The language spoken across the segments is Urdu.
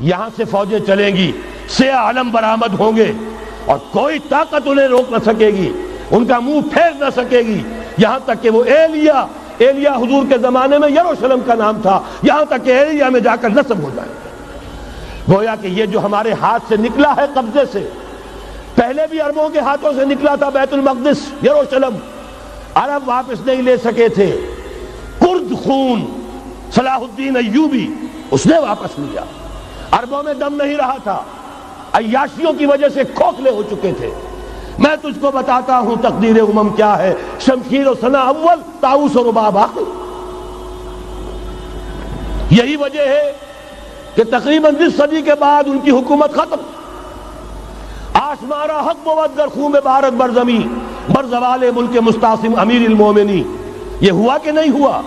یہاں سے فوجیں چلیں گی، سیاہ علم برآمد ہوں گے اور کوئی طاقت انہیں روک نہ سکے گی، ان کا منہ پھیر نہ سکے گی، یہاں تک کہ وہ ایلیا حضور کے زمانے میں یروشلم کا نام تھا، یہاں تک کہ ایلیا میں جا کر نصب ہو جائے گا۔ گویا کہ یہ جو ہمارے ہاتھ سے نکلا ہے قبضے سے، پہلے بھی عربوں کے ہاتھوں سے نکلا تھا بیت المقدس، یروشلم، عرب واپس نہیں لے سکے تھے، کرد خون صلاح الدین ایوبی اس نے واپس لیا، عربوں میں دم نہیں رہا تھا، عیاشیوں کی وجہ سے کھوکھلے ہو چکے تھے۔ میں تجھ کو بتاتا ہوں تقدیر امم کیا ہے، شمشیر و ثنا اول، طاؤس و رباب آخر۔ یہی وجہ ہے کہ تقریباً 20 صدی کے بعد ان کی حکومت ختم۔ آشمارا حق بود در خون بارت بر زمین بر زوال ملک مستعصم امیر المومنی، یہ ہوا کہ نہیں ہوا؟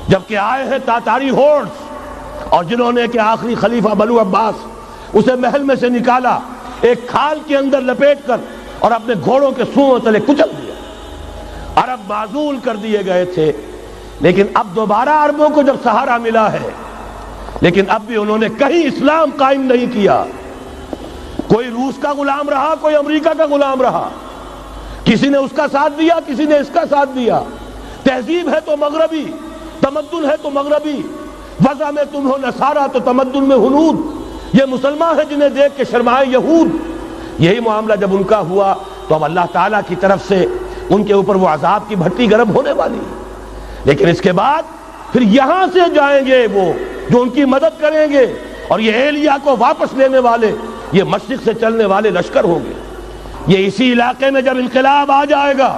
جبکہ آئے ہیں تاتاری ہورڈز، اور جنہوں نے کہ آخری خلیفہ بنو عباس اسے محل میں سے نکالا، ایک کھال کے اندر لپیٹ کر اور اپنے گھوڑوں کے سوؤں تلے کچل دیا۔ عرب معزول کر دیے گئے تھے، لیکن اب دوبارہ عربوں کو جب سہارا ملا ہے، لیکن اب بھی انہوں نے کہیں اسلام قائم نہیں کیا۔ کوئی روس کا غلام رہا، کوئی امریکہ کا غلام رہا، کسی نے اس کا ساتھ دیا، کسی نے اس کا ساتھ دیا۔ تہذیب ہے تو مغربی، تمدن ہے تو مغربی، وضع میں تم ہو نصارہ تو تمدن میں ہنود، یہ مسلمان ہیں جنہیں دیکھ کے شرمائے یہود۔ یہی معاملہ جب ان کا ہوا تو اب اللہ تعالیٰ کی طرف سے ان کے اوپر وہ عذاب کی بھٹی گرم ہونے والی ہے۔ لیکن اس کے بعد پھر یہاں سے جائیں گے وہ جو ان کی مدد کریں گے، اور یہ ایلیا کو واپس لینے والے یہ مشرق سے چلنے والے لشکر ہوں گے۔ یہ اسی علاقے میں جب انقلاب آ جائے گا،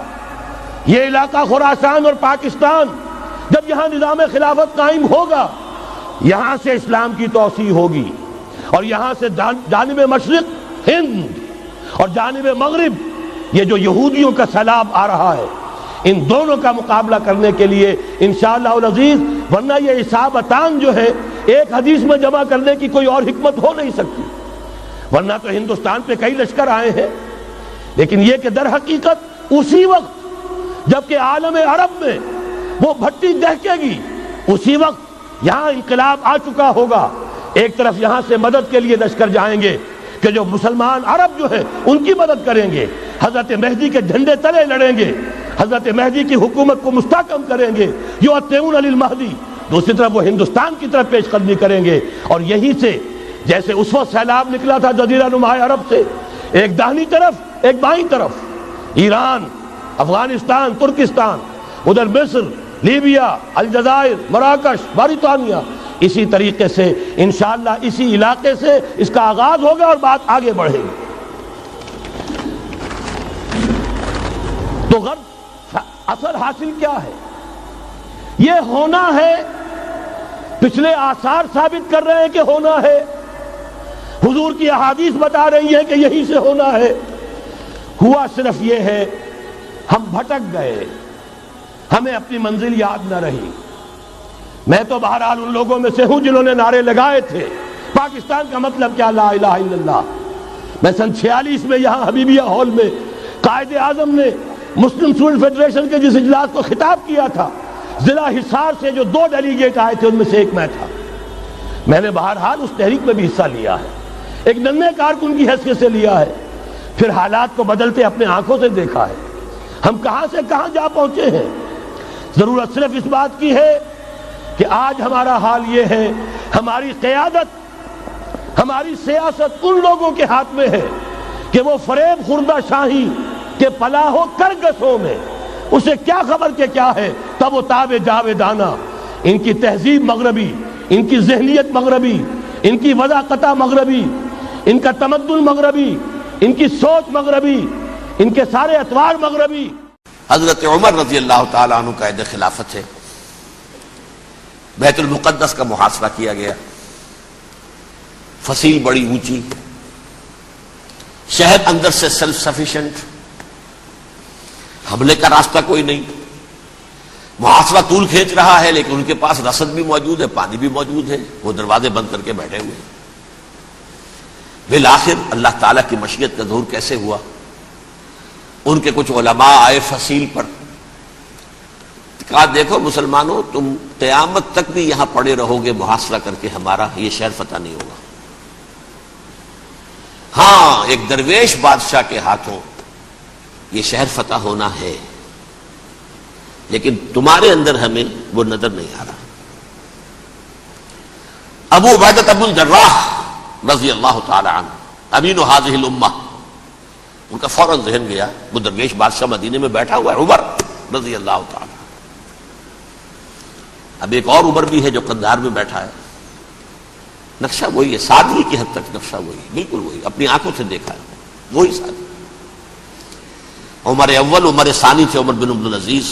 یہ علاقہ خراسان اور پاکستان، جب یہاں نظام خلافت قائم ہوگا، یہاں سے اسلام کی توسیع ہوگی، اور یہاں سے جانب مشرق ہند اور جانب مغرب یہ جو یہودیوں کا سیلاب آ رہا ہے، ان دونوں کا مقابلہ کرنے کے لیے انشاءاللہ العزیز، ورنہ یہ اصابتان جو ہے ایک حدیث میں جمع کرنے کی کوئی اور حکمت ہو نہیں سکتی، ورنہ تو ہندوستان پہ کئی لشکر آئے ہیں، لیکن یہ کہ در حقیقت اسی وقت جبکہ عالم عرب میں وہ بھٹی دہکے گی، اسی وقت یہاں انقلاب آ چکا ہوگا۔ ایک طرف یہاں سے مدد کے لیے لشکر جائیں گے کہ جو مسلمان عرب جو ہیں ان کی مدد کریں گے، حضرت مہدی کے جھنڈے تلے لڑیں گے، حضرت مہدی کی حکومت کو مستحکم کریں گے، یؤتون للمہدی۔ دوسری طرف وہ ہندوستان کی طرف پیش قدمی کریں گے، اور یہی سے جیسے اس وقت سیلاب نکلا تھا جزیرہ نما عرب سے، ایک داہنی طرف ایک بائیں طرف، ایران، افغانستان، ترکستان، ادھر مصر، لیبیا، الجزائر، مراکش، موریطانیہ، اسی طریقے سے انشاءاللہ اسی علاقے سے اس کا آغاز ہوگا اور بات آگے بڑھے گی۔ تو غرض اثر حاصل کیا ہے؟ یہ ہونا ہے، پچھلے آثار ثابت کر رہے ہیں کہ ہونا ہے، حضور کی احادیث بتا رہی ہے کہ یہی سے ہونا ہے۔ ہوا صرف یہ ہے ہم بھٹک گئے، ہمیں اپنی منزل یاد نہ رہی۔ میں تو بہرحال ان لوگوں میں سے ہوں جنہوں نے نعرے لگائے تھے پاکستان کا مطلب کیا، لا الہ الا اللہ۔ میں سن 46 میں یہاں حبیبیہ ہال میں قائد اعظم نے مسلم اسٹوڈنٹ فیڈریشن کے جس اجلاس کو خطاب کیا تھا، ضلع حصار سے جو 2 ڈیلیگیٹ آئے تھے ان میں سے ایک میں تھا۔ میں نے بہرحال اس تحریک میں بھی حصہ لیا ہے، ایک ننھے کارکن کی حیثیت سے لیا ہے، پھر حالات کو بدلتے اپنے آنکھوں سے دیکھا ہے، ہم کہاں سے کہاں جا پہنچے ہیں۔ ضرورت صرف اس بات کی ہے کہ آج ہمارا حال یہ ہے، ہماری قیادت، ہماری سیاست ان لوگوں کے ہاتھ میں ہے کہ وہ فریب خوردہ شاہی کے پلاح و کرگسوں میں اسے کیا خبر کہ کیا ہے، تب وہ تاب جاویدانہ، ان کی تہذیب مغربی، ان کی ذہنیت مغربی، ان کی وضاقتہ مغربی، ان کا تمدن مغربی، ان کی سوچ مغربی، ان کے سارے اطوار مغربی۔ حضرت عمر رضی اللہ تعالیٰ عنہ قائد خلافت ہے، بیت المقدس کا محاصرہ کیا گیا، فصیل بڑی اونچی، شہر اندر سے سیلف سفیشینٹ، حملے کا راستہ کوئی نہیں، محاصرہ طول کھینچ رہا ہے، لیکن ان کے پاس رسد بھی موجود ہے، پانی بھی موجود ہے، وہ دروازے بند کر کے بیٹھے ہوئے ہیں۔ بالآخر اللہ تعالیٰ کی مشیت کا ظہور کیسے ہوا؟ ان کے کچھ علماء آئے فصیل پر، کہا دیکھو مسلمانوں، تم قیامت تک بھی یہاں پڑے رہو گے محاصرہ کر کے، ہمارا یہ شہر فتح نہیں ہوگا۔ ہاں ایک درویش بادشاہ کے ہاتھوں یہ شہر فتح ہونا ہے، لیکن تمہارے اندر ہمیں وہ نظر نہیں آ رہا۔ ابو عبیدہ بن الجراح رضی اللہ تعالی عنہ امین هذه الامہ، ان کا فوراً ذہن گیا وہ درویش بادشاہ مدینے میں بیٹھا ہوا ہے عمر رضی اللہ تعالی۔ اب ایک اور عمر بھی ہے جو قندھار میں بیٹھا ہے، نقشہ وہی ہے، سادگی کی حد تک نقشہ وہی، بالکل وہی، اپنی آنکھوں سے دیکھا ہے وہی سادگی۔ عمر اول عمر ثانی تھے عمر بن عبدالعزیز۔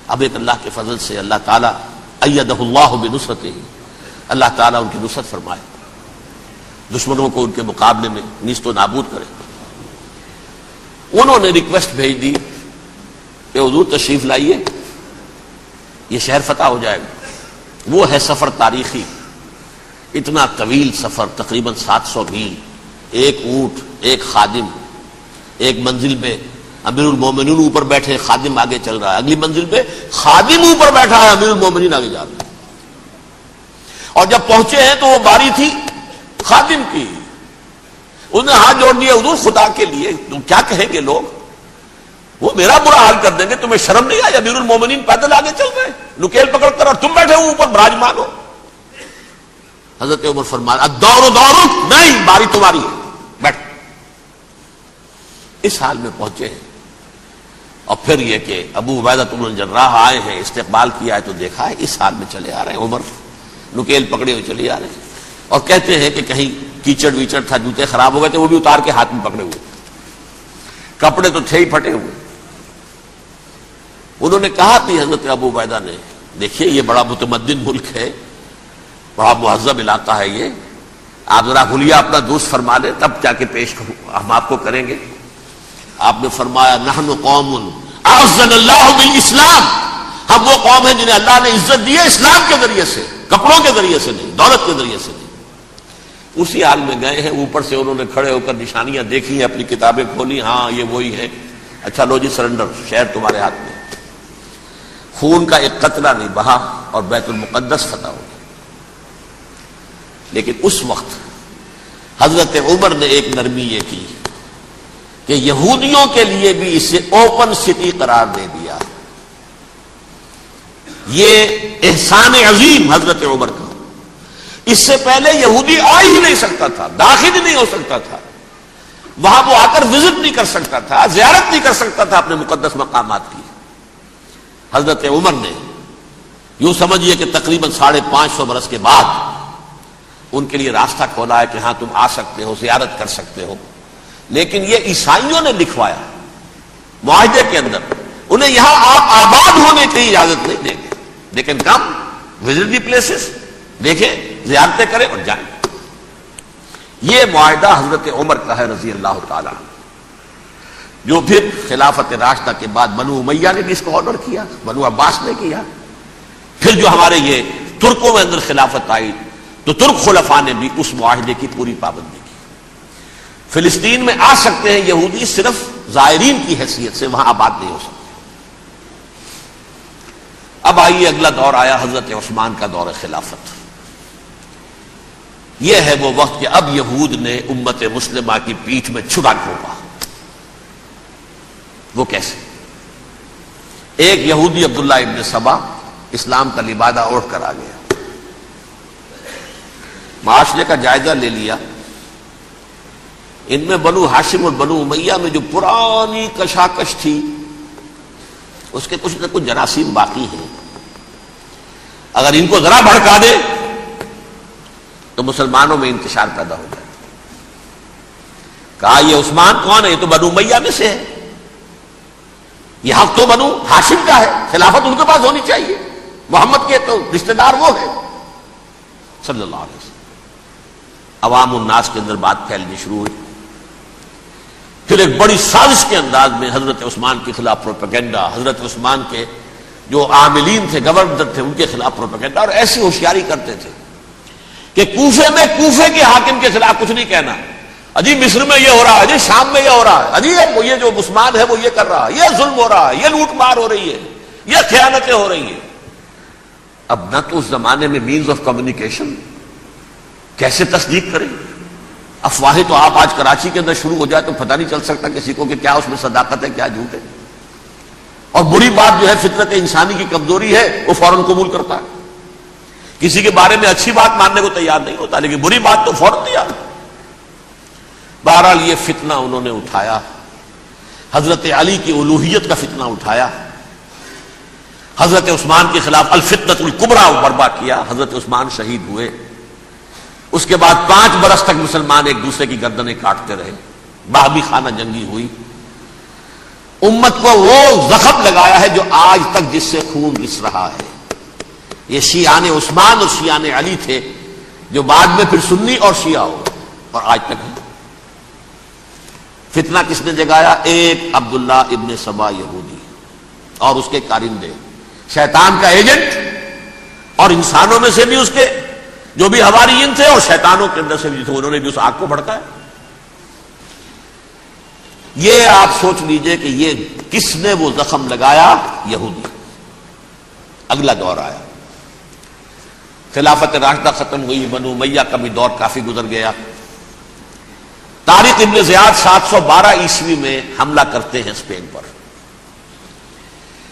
اب ایک اللہ کے فضل سے اللہ تعالیٰ ایدہ اللہ بنصرتہ، اللہ تعالیٰ ان کی نصرت فرمائے، دشمنوں کو ان کے مقابلے میں نیست و نابود کرے۔ انہوں نے ریکویسٹ بھیج دی کہ حضور تشریف لائیے، یہ شہر فتح ہو جائے گا۔ وہ ہے سفر تاریخی، اتنا طویل سفر، تقریباً 700 میل، ایک اونٹ، ایک خادم، ایک منزل پہ امیر المومنین اوپر بیٹھے، خادم آگے چل رہا ہے، اگلی منزل پہ خادم اوپر بیٹھا ہے، امیر المومنین آگے جا رہے ہیں۔ اور جب پہنچے ہیں تو وہ باری تھی خادم کی، انہوں نے ہاتھ جوڑ دیا، حضور خدا کے لیے تم کیا کہیں گے لوگ، وہ میرا برا حال کر دیں گے، تمہیں شرم نہیں آئی؟ امیر المومنین پیدل آگے چل رہے ہیں نکیل پکڑ کر، اور تم بیٹھے ہو اوپر براجمان ہو۔ حضرت عمر فرمایا الدور دورک، نہیں باری تمہاری ہے، بیٹھ۔ اس حال میں پہنچے ہیں، اور پھر یہ کہ ابو عبیدہ بن الجراح آئے ہیں، استقبال کیا ہے تو دیکھا ہے اس حال میں چلے آ رہے ہیں عمر، نکیل پکڑے ہوئے چلے آ رہے ہیں، اور کہتے ہیں کہ کہیں کیچڑ ویچڑ تھا، جوتے خراب ہو گئے تھے، وہ بھی اتار کے ہاتھ میں پکڑے ہوئے، کپڑے تو تھے ہی پھٹے ہوئے۔ انہوں نے کہا کہ حضرت ابو عبیدہ نے، دیکھیے یہ بڑا متمدن ملک ہے، بڑا مہذب علاقہ ہے یہ، آپ ذرا حلیہ اپنا درست فرما لیں تب جا کے پیش ہم آپ کو کریں گے۔ آپ نے فرمایا نحن قوم اعزنا اللہ بالاسلام، ہم وہ قوم ہیں جنہیں اللہ نے عزت دی ہے اسلام کے ذریعے سے، کپڑوں کے ذریعے سے نہیں، دولت کے ذریعے سے نہیں۔ اسی حال میں گئے ہیں، اوپر سے انہوں نے کھڑے ہو کر نشانیاں دیکھی ہیں، اپنی کتابیں کھولی، ہاں یہ وہی ہے، اچھا لو جی سرنڈر، شہر تمہارے ہاتھ میں۔ خون کا ایک قطرہ نہیں بہا اور بیت المقدس فتح ہو گیا۔ لیکن اس وقت حضرت عمر نے ایک نرمی یہ کی کہ یہودیوں کے لیے بھی اسے اوپن سٹی قرار دے دیا۔ یہ احسان عظیم حضرت عمر کا، اس سے پہلے یہودی آ ہی نہیں سکتا تھا، داخل ہی نہیں ہو سکتا تھا، وہاں وہ آ کر وزٹ نہیں کر سکتا تھا، زیارت نہیں کر سکتا تھا اپنے مقدس مقامات کی۔ حضرت عمر نے یوں سمجھیے کہ تقریباً 550 برس کے بعد ان کے لیے راستہ کھولا ہے کہ ہاں تم آ سکتے ہو، زیارت کر سکتے ہو۔ لیکن یہ عیسائیوں نے لکھوایا معاہدے کے اندر، انہیں یہاں آپ آباد ہونے کی اجازت نہیں دیں گے، لیکن کم وزٹ دی پلیسز، دیکھیں زیارتیں کریں اور جائیں۔ یہ معاہدہ حضرت عمر کا ہے رضی اللہ تعالیٰ، جو پھر خلافت راشدہ کے بعد بنو امیہ نے بھی اس کو آنر کیا، بنو عباس نے کیا، پھر جو ہمارے یہ ترکوں میں اندر خلافت آئی تو ترک خلفاء نے بھی اس معاہدے کی پوری پابندی کی۔ فلسطین میں آ سکتے ہیں یہودی صرف زائرین کی حیثیت سے، وہاں آباد نہیں ہو سکتے۔ اب آئیے اگلا دور آیا حضرت عثمان کا دور خلافت۔ یہ ہے وہ وقت کہ اب یہود نے امت مسلمہ کی پیٹھ میں چھڑا گھونپا۔ وہ کیسے؟ ایک یہودی عبداللہ ابن سبا اسلام کا لبادہ اوڑھ کر آ گیا، معاشرے کا جائزہ لے لیا، ان میں بنو ہاشم اور بنو امیہ میں جو پرانی کشاکش تھی اس کے کچھ نہ کچھ جراثیم باقی ہیں، اگر ان کو ذرا بھڑکا دے تو مسلمانوں میں انتشار پیدا ہو جائے۔ کہا یہ عثمان کون ہے؟ یہ تو بنو امیہ میں سے ہے، یہ حق تو بنو ہاشم کا ہے، خلافت ان کے پاس ہونی چاہیے، محمد کے تو رشتہ دار وہ ہے صلی اللہ علیہ وسلم۔ عوام الناس کے اندر بات پھیلنی شروع ہوئی، پھر ایک بڑی سازش کے انداز میں حضرت عثمان کے خلاف پروپیگنڈا، حضرت عثمان کے جو عاملین تھے، گورنر تھے، ان کے خلاف پروپیگنڈا، اور ایسی ہوشیاری کرتے تھے کہ کوفے میں کوفے کے حاکم کے خلاف کچھ نہیں کہنا، اجی مصر میں یہ ہو رہا ہے، اجی شام میں یہ ہو رہا ہے، اجی یہ جو عثمان ہے وہ یہ کر رہا ہے، یہ ظلم ہو رہا ہے، یہ لوٹ مار ہو رہی ہے، یہ خیانتیں ہو رہی ہیں۔ اب نہ تو اس زمانے میں مینز آف کمیونیکیشن، کیسے تصدیق کریں؟ افواہیں تو آپ آج کراچی کے اندر شروع ہو جائے تو پتہ نہیں چل سکتا کسی کو کہ کیا اس میں صداقت ہے کیا جھوٹ ہے. اور بری بات جو ہے فطرت انسانی کی کمزوری ہے وہ فوراً قبول کرتا ہے. کسی کے بارے میں اچھی بات ماننے کو تیار نہیں ہوتا لیکن بری بات تو فوراً تیار. بہرحال یہ فتنہ انہوں نے اٹھایا، حضرت علی کی الوہیت کا فتنہ اٹھایا، حضرت عثمان کے خلاف الفتنۃ الکبریٰ برپا کیا، حضرت عثمان شہید ہوئے. اس کے بعد 5 برس تک مسلمان ایک دوسرے کی گردنیں کاٹتے رہے، باہمی خانہ جنگی ہوئی. امت کو وہ زخم لگایا ہے جو آج تک جس سے خون رس رہا ہے. یہ شیعان عثمان اور شیعان علی تھے جو بعد میں پھر سنی اور شیعہ ہو اور آج تک ہے. فتنہ کس نے جگایا؟ ایک عبداللہ ابن سبا یہودی اور اس کے کارندے، شیطان کا ایجنٹ، اور انسانوں میں سے بھی اس کے جو بھی حواریین تھے اور شیطانوں کے اندر سے بھی تھے، انہوں نے بھی اس آگ کو بھڑکایا. یہ آپ سوچ لیجئے کہ یہ کس نے وہ زخم لگایا؟ یہودی. اگلا دور آیا، خلافت راشدہ ختم ہوئی، بنو امیہ کا بھی دور کافی گزر گیا. طارق ابن زیاد 712 عیسوی میں حملہ کرتے ہیں اسپین پر.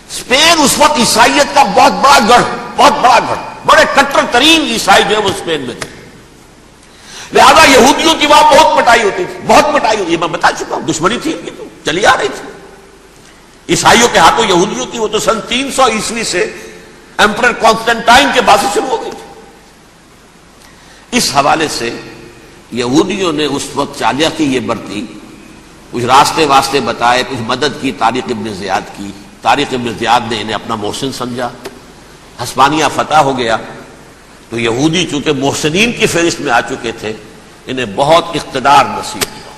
اسپین اس وقت عیسائیت کا بہت بڑا گڑھ، بڑے کٹر ترین عیسائی جو ہے وہ اسپین میں تھے. لہذا یہودیوں کی وہاں بہت پٹائی ہوتی تھی، بہت پٹائی ہوتی. میں بتا چکا ہوں، دشمنی تھی ان کی تو چلی آ رہی تھی. عیسائیوں کے ہاتھوں یہودیوں کی وہ تو سن 300 عیسوی سے ایمپرر کانسٹنٹائن کے بعد سے شروع ہو گئی تھی. اس حوالے سے یہودیوں نے اس وقت چالاکی یہ برتی، کچھ راستے واسطے بتائے، کچھ مدد کی طارق ابن زیاد کی. طارق ابن زیاد نے انہیں اپنا محسن سمجھا. ہسپانیہ فتح ہو گیا تو یہودی چونکہ محسنین کی فہرست میں آ چکے تھے، انہیں بہت اقتدار نصیب ہوا،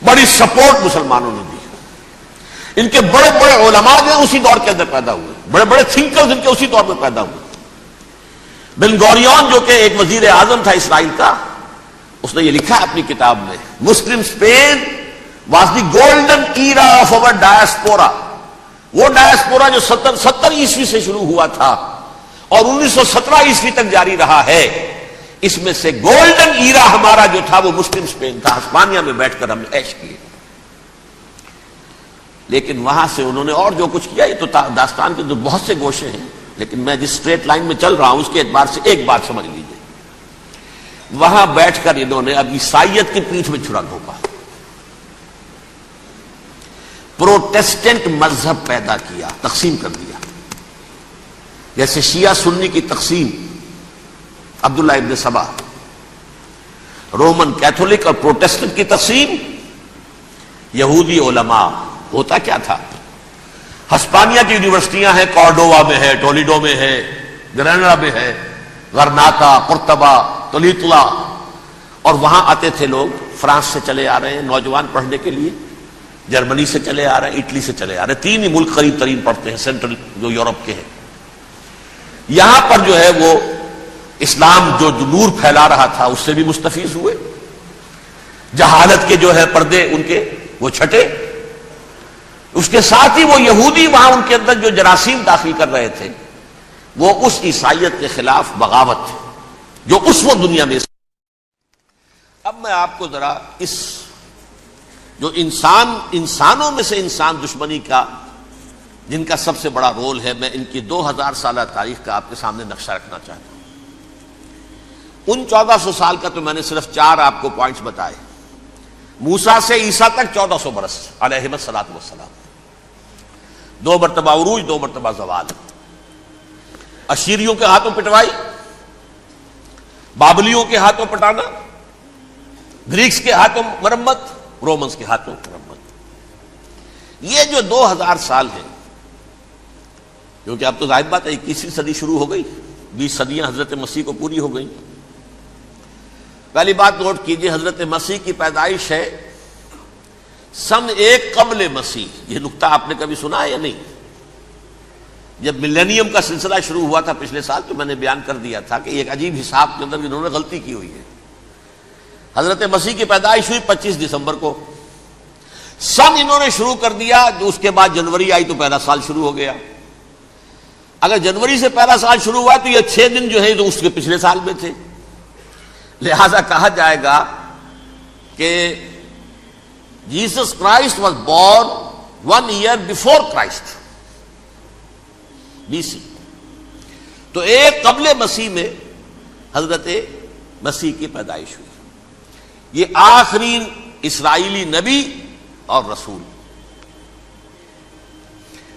بڑی سپورٹ مسلمانوں نے دی. ان کے بڑے بڑے علماء جو ہیں اسی دور کے اندر پیدا ہوئے، بڑے بڑے تھنکرز ان کے اسی دور میں پیدا ہوئے. بن گوریون جو کہ ایک وزیر اعظم تھا اسرائیل کا، اس نے یہ لکھا اپنی کتاب میں، Muslim Spain was the golden era of our diaspora. وہ ڈائسپورا جو 70 عیسوی سے شروع ہوا تھا اور 1917 عیسوی تک جاری رہا ہے، اس میں سے گولڈن ایرا ہمارا جو تھا وہ مسلم اسپین تھا. ہسپانیہ میں بیٹھ کر ہم نے عیش کیے. لیکن وہاں سے انہوں نے اور جو کچھ کیا، یہ تو داستان کے تو بہت سے گوشے ہیں، لیکن میں جس اسٹریٹ لائن میں چل رہا ہوں اس کے اعتبار سے ایک بات سمجھ لیجیے. وہاں بیٹھ کر انہوں نے اب عیسائیت کی پیٹھ میں چھڑا گھونپا، پروٹیسٹنٹ مذہب پیدا کیا، تقسیم کر دیا. جیسے شیعہ سنی کی تقسیم، عبداللہ ابن سبا، رومن کیتھولک اور پروٹیسٹنٹ کی تقسیم، یہودی علماء. ہوتا کیا تھا؟ ہسپانیہ کی یونیورسٹیاں ہیں، کارڈووا میں ہے، ٹولیڈو میں ہے، گریناڈا میں ہے، غرناطہ، قرطبہ، تولیتلا، اور وہاں آتے تھے لوگ. فرانس سے چلے آ رہے ہیں نوجوان پڑھنے کے لیے، جرمنی سے چلے آ رہے ہیں، اٹلی سے چلے آ رہے ہیں. 3 ہی ملک قریب ترین پڑھتے ہیں سینٹرل جو یورپ کے ہیں. یہاں پر جو ہے وہ اسلام جو نور پھیلا رہا تھا اس سے بھی مستفیض ہوئے. جہالت کے جو ہے پردے ان کے وہ چھٹے. اس کے ساتھ ہی وہ یہودی وہاں ان کے اندر جو جراثیم داخل کر رہے تھے وہ اس عیسائیت کے خلاف بغاوت تھی جو اس وقت دنیا میں. اب میں آپ کو ذرا اس جو انسانوں میں سے انسان دشمنی کا جن کا سب سے بڑا رول ہے، میں ان کی 2000 سالہ تاریخ کا آپ کے سامنے نقشہ رکھنا چاہتا ہوں. ان 1400 سال کا تو میں نے صرف 4 آپ کو پوائنٹس بتائے. موسیٰ سے عیسیٰ تک 1400 برس علیہ الصلوۃ والسلام. 2 مرتبہ عروج، 2 مرتبہ زوال. اشیریوں کے ہاتھوں پٹوائی، بابلیوں کے ہاتھوں پٹانا، گریکس کے ہاتھوں مرمت، رومنس کے ہاتھوں مرمت. یہ جو 2000 سال ہیں، کیونکہ اب تو ظاہر بات ہے 21ویں صدی شروع ہو گئی، 20 صدیاں حضرت مسیح کو پوری ہو گئی. پہلی بات نوٹ کیجئے، حضرت مسیح کی پیدائش ہے سن 1 قبل مسیح. یہ نقطہ آپ نے کبھی سنا ہے یا نہیں؟ جب ملینیم کا سلسلہ شروع ہوا تھا پچھلے سال تو میں نے بیان کر دیا تھا کہ ایک عجیب حساب کے اندر انہوں نے غلطی کی ہوئی ہے. حضرت مسیح کی پیدائش ہوئی 25 دسمبر کو. سن انہوں نے شروع کر دیا، جو اس کے بعد جنوری آئی تو پہلا سال شروع ہو گیا. اگر جنوری سے پہلا سال شروع ہوا تو یہ 6 دن جو ہے تو اس کے پچھلے سال میں تھے. لہذا کہا جائے گا کہ Jesus Christ was born 1 year before Christ, BC. تو ایک قبل مسیح میں حضرت مسیح کی پیدائش ہوئی. یہ آخری اسرائیلی نبی اور رسول.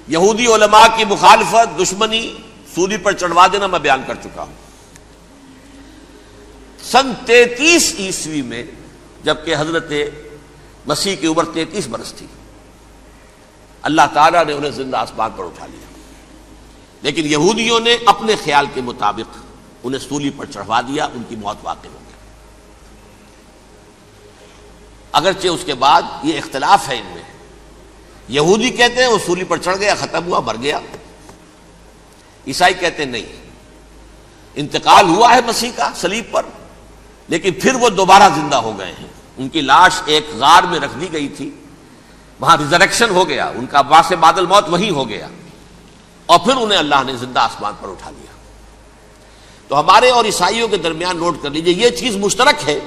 یہودی علماء کی مخالفت، دشمنی، سولی پر چڑھوا دینا میں بیان کر چکا ہوں. سن 33 عیسوی میں جبکہ حضرت مسیح کی عمر 33 برس تھی، اللہ تعالیٰ نے انہیں زندہ آسمان پر اٹھا لیا. لیکن یہودیوں نے اپنے خیال کے مطابق انہیں سولی پر چڑھوا دیا، ان کی موت واقع ہو گئی. اگرچہ اس کے بعد یہ اختلاف ہے ان میں. یہودی کہتے ہیں وہ سولی پر چڑھ گیا، ختم ہوا، مر گیا. عیسائی کہتے ہیں نہیں، انتقال ہوا ہے مسیح کا صلیب پر، لیکن پھر وہ دوبارہ زندہ ہو گئے ہیں. ان کی لاش ایک غار میں رکھ دی گئی تھی، وہاں ریزریکشن ہو گیا، ان کا باعث بعد الموت وہی ہو گیا، اور پھر انہیں اللہ نے زندہ آسمان پر اٹھا لیا. تو ہمارے اور عیسائیوں کے درمیان نوٹ کر لیجئے، یہ چیز مشترک ہے